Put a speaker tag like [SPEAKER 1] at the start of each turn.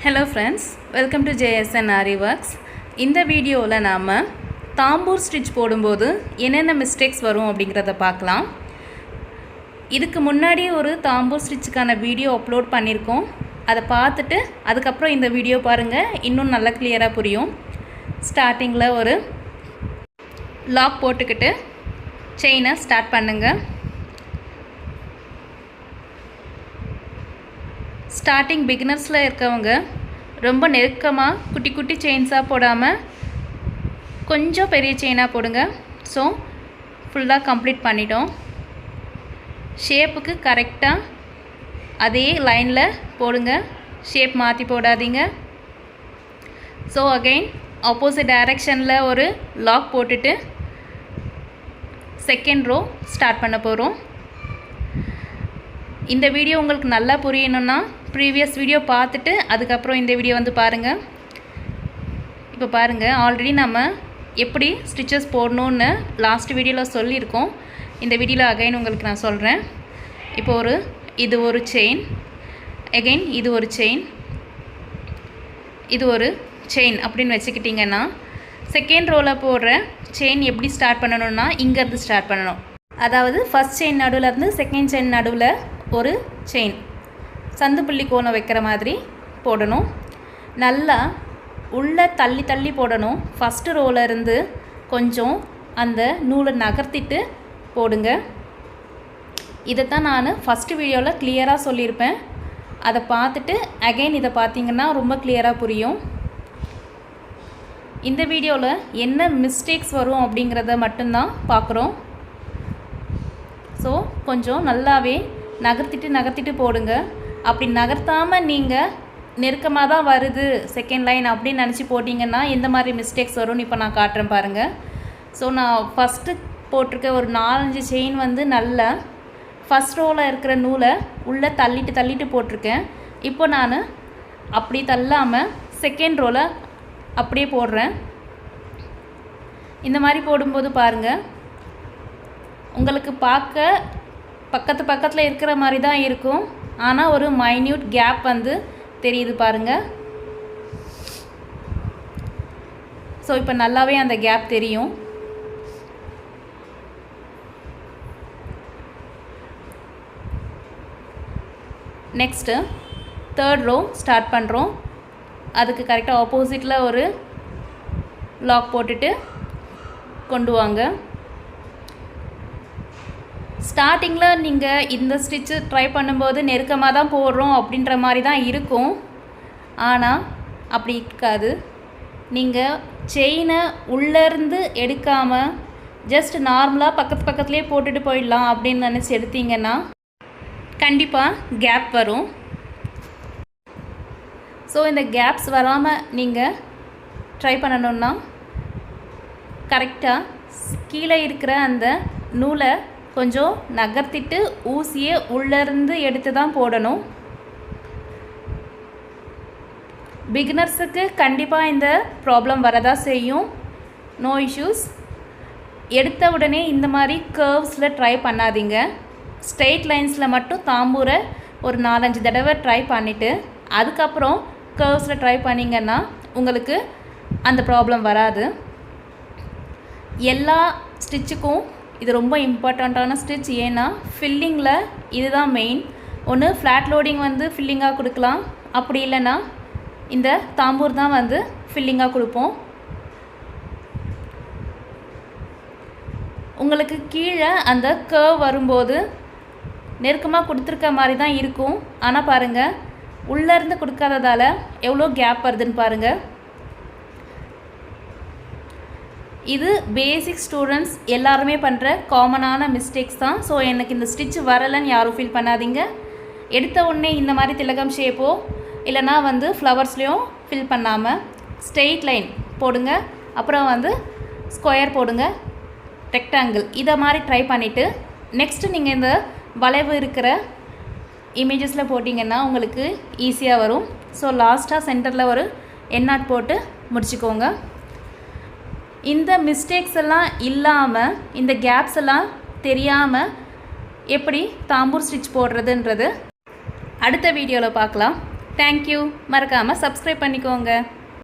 [SPEAKER 1] Hello friends, welcome to JSN Ari Works. இந்த வீடியோவில் நாம் தாம்பூர் ஸ்டிச் போடும்போது என்னென்ன மிஸ்டேக்ஸ் வரும் அப்படிங்கிறத பார்க்கலாம். இதுக்கு முன்னாடி ஒரு தாம்பூர் ஸ்டிச்சுக்கான வீடியோ அப்லோட் பண்ணியிருக்கோம். அதை பார்த்துட்டு அதுக்கப்புறம் இந்த வீடியோ பாருங்கள், இன்னும் நல்லா கிளியராக புரியும். ஸ்டார்டிங்கில் ஒரு லாக் போட்டுக்கிட்டு செயினை ஸ்டார்ட் பண்ணுங்கள். ஸ்டார்டிங் பிகினர்ஸில் இருக்கவங்க ரொம்ப நெருக்கமாக குட்டி குட்டி செயின்ஸாக போடாமல் கொஞ்சம் பெரிய செயினாக போடுங்க. ஸோ ஃபுல்லாக கம்ப்ளீட் பண்ணிட்டோம். ஷேப்புக்கு கரெக்டாக அதே லைனில் போடுங்க, ஷேப் மாற்றி போடாதீங்க. ஸோ அகெயின் ஆப்போசிட் டைரெக்ஷனில் ஒரு லாக் போட்டுட்டு செகண்ட் ரோ ஸ்டார்ட் பண்ண போகிறோம். இந்த வீடியோ உங்களுக்கு நல்லா புரியணும்னா ப்ரீவியஸ் வீடியோ பார்த்துட்டு அதுக்கப்புறம் இந்த வீடியோ வந்து பாருங்கள். இப்போ பாருங்கள், ஆல்ரெடி நம்ம எப்படி ஸ்டிச்சஸ் போடணுன்னு லாஸ்ட் வீடியோவில் சொல்லியிருக்கோம். இந்த வீடியோவில் அகைன் உங்களுக்கு நான் சொல்கிறேன். இப்போ இது ஒரு செயின், அகைன் இது ஒரு செயின், இது ஒரு செயின் அப்படின்னு வச்சுக்கிட்டிங்கன்னா செகண்ட் ரோவில் போடுற செயின் எப்படி ஸ்டார்ட் பண்ணணும்னா இங்கேருந்து ஸ்டார்ட் பண்ணணும். அதாவது ஃபஸ்ட் செயின் நடுவில் செகண்ட் செயின் நடுவில் ஒரு செயின் சந்து புள்ளி கோணம் வைக்கிற மாதிரி போடணும். நல்லா உள்ளே தள்ளி தள்ளி போடணும். ஃபஸ்ட்டு ரோவில் இருந்து கொஞ்சம் அந்த நூலை நகர்த்திட்டு போடுங்க. இதை தான் நான் ஃபஸ்ட்டு வீடியோவில் கிளியராக சொல்லியிருப்பேன். அதை பார்த்துட்டு அகைன் இதை பார்த்திங்கன்னா ரொம்ப கிளியராக புரியும். இந்த வீடியோவில் என்ன மிஸ்டேக்ஸ் வரும் அப்படிங்கிறத மட்டும்தான் பார்க்குறோம். ஸோ கொஞ்சம் நல்லாவே நகர்த்திட்டு போடுங்க. அப்படி நகர்த்தாமல் நீங்கள் நெருக்கமாக தான் வருது செகண்ட் லைன் அப்படின்னு நினச்சி போட்டிங்கன்னா எந்த மாதிரி மிஸ்டேக்ஸ் வரும்னு இப்போ நான் காட்டுறேன் பாருங்கள். ஸோ நான் ஃபஸ்ட்டு போட்டிருக்க ஒரு 4-5 செயின் நல்லா ஃபஸ்ட் ரோவில் இருக்கிற நூலை உள்ளே தள்ளிட்டு போட்டிருக்கேன். இப்போ நான் அப்படி தள்ளாமல் செகண்ட் ரோவில் அப்படியே போடுறேன். இந்த மாதிரி போடும்போது பாருங்கள், உங்களுக்கு பார்க்க பக்கத்தில் இருக்கிற மாதிரி தான் இருக்கும், ஆனால் ஒரு மைன்யூட் கேப் தெரியுது பாருங்கள். ஸோ இப்போ நல்லாவே அந்த கேப் தெரியும். நெக்ஸ்ட்டு தேர்ட் ரோ ஸ்டார்ட் பண்ணுறோம். அதுக்கு கரெக்டாக ஆப்போசிட்டில் ஒரு லாக் போட்டுட்டு கொண்டு வாங்க. ஸ்டார்டிங்கில் நீங்கள் இந்த ஸ்டிச்சு ட்ரை பண்ணும்போது நெருக்கமாக தான் போடுறோம் அப்படின்ற மாதிரி தான் இருக்கும், ஆனால் அப்படி இருக்காது. நீங்கள் செயினை உள்ளேருந்து எடுக்காமல் ஜஸ்ட் நார்மலாக பக்கத்துலேயே போட்டுட்டு போயிடலாம் அப்படின்னு நினச்சி எடுத்தீங்கன்னா கண்டிப்பாக கேப் வரும். ஸோ இந்த கேப்ஸ் வராமல் நீங்கள் ட்ரை பண்ணணுன்னா கரெக்டாக கீழே இருக்கிற அந்த நூலை கொஞ்சம் நகர்த்திட்டு ஊசியை உள்ளேருந்து எடுத்து தான் போடணும். பிகினர்ஸுக்கு கண்டிப்பாக இந்த ப்ராப்ளம் வரதான் செய்யும். No issues. எடுத்த உடனே இந்த மாதிரி கர்வ்ஸில் ட்ரை பண்ணாதீங்க. ஸ்ட்ரெயிட் லைன்ஸில் மட்டும் தாம்பூரை ஒரு 4-5 தடவை ட்ரை பண்ணிவிட்டு அதுக்கப்புறம் கர்வ்ஸில் ட்ரை பண்ணிங்கன்னா உங்களுக்கு அந்த ப்ராப்ளம் வராது. எல்லா ஸ்டிச்சுக்கும் இது ரொம்ப இம்பார்ட்டண்ட்டான ஸ்டிச். ஏன்னா ஃபில்லிங்கில் இதுதான் மெயின். ஒன்று ஃப்ளாட் லோடிங் ஃபில்லிங்காக கொடுக்கலாம், அப்படி இல்லைன்னா இந்த தாம்பூர் தான் ஃபில்லிங்காக கொடுப்போம். உங்களுக்கு கீழே அந்த கர்வ் வரும்போது நெருக்கமாக கொடுத்துருக்க மாதிரி தான் இருக்கும், ஆனால் பாருங்கள் உள்ளேருந்து கொடுக்காததால் எவ்வளோ கேப் வருதுன்னு பாருங்கள். இது பேசிக் ஸ்டூடெண்ட்ஸ் எல்லாருமே பண்ணுற காமனான மிஸ்டேக்ஸ் தான். ஸோ எனக்கு இந்த ஸ்டிச் வரலைன்னு யாரும் ஃபீல் பண்ணாதீங்க. எடுத்த உடனே இந்த மாதிரி திலகம் ஷேப்போ இல்லைனா ஃப்ளவர்ஸ்லேயும் ஃபில் பண்ணாமல் ஸ்ட்ரெயிட் லைன் போடுங்க. அப்புறம் ஸ்கொயர் போடுங்க, ரெக்டாங்கிள், இதை மாதிரி ட்ரை பண்ணிவிட்டு நெக்ஸ்ட்டு நீங்கள் இந்த வளைவு இருக்கிற இமேஜஸில் போட்டிங்கன்னா உங்களுக்கு ஈஸியாக வரும். ஸோ லாஸ்ட்டாக சென்டரில் ஒரு எண்ணாட் போட்டு முடிச்சுக்கோங்க. இந்த மிஸ்டேக்ஸ் எல்லாம் இல்லாமல், இந்த கேப்ஸ் எல்லாம் தெரியாமல் எப்படி தாம்பூர் ஸ்டிச் போடுறதுன்றது அடுத்த வீடியோவில் பார்க்கலாம். தேங்க்யூ. மறக்காமல் சப்ஸ்கிரைப் பண்ணிக்கோங்க.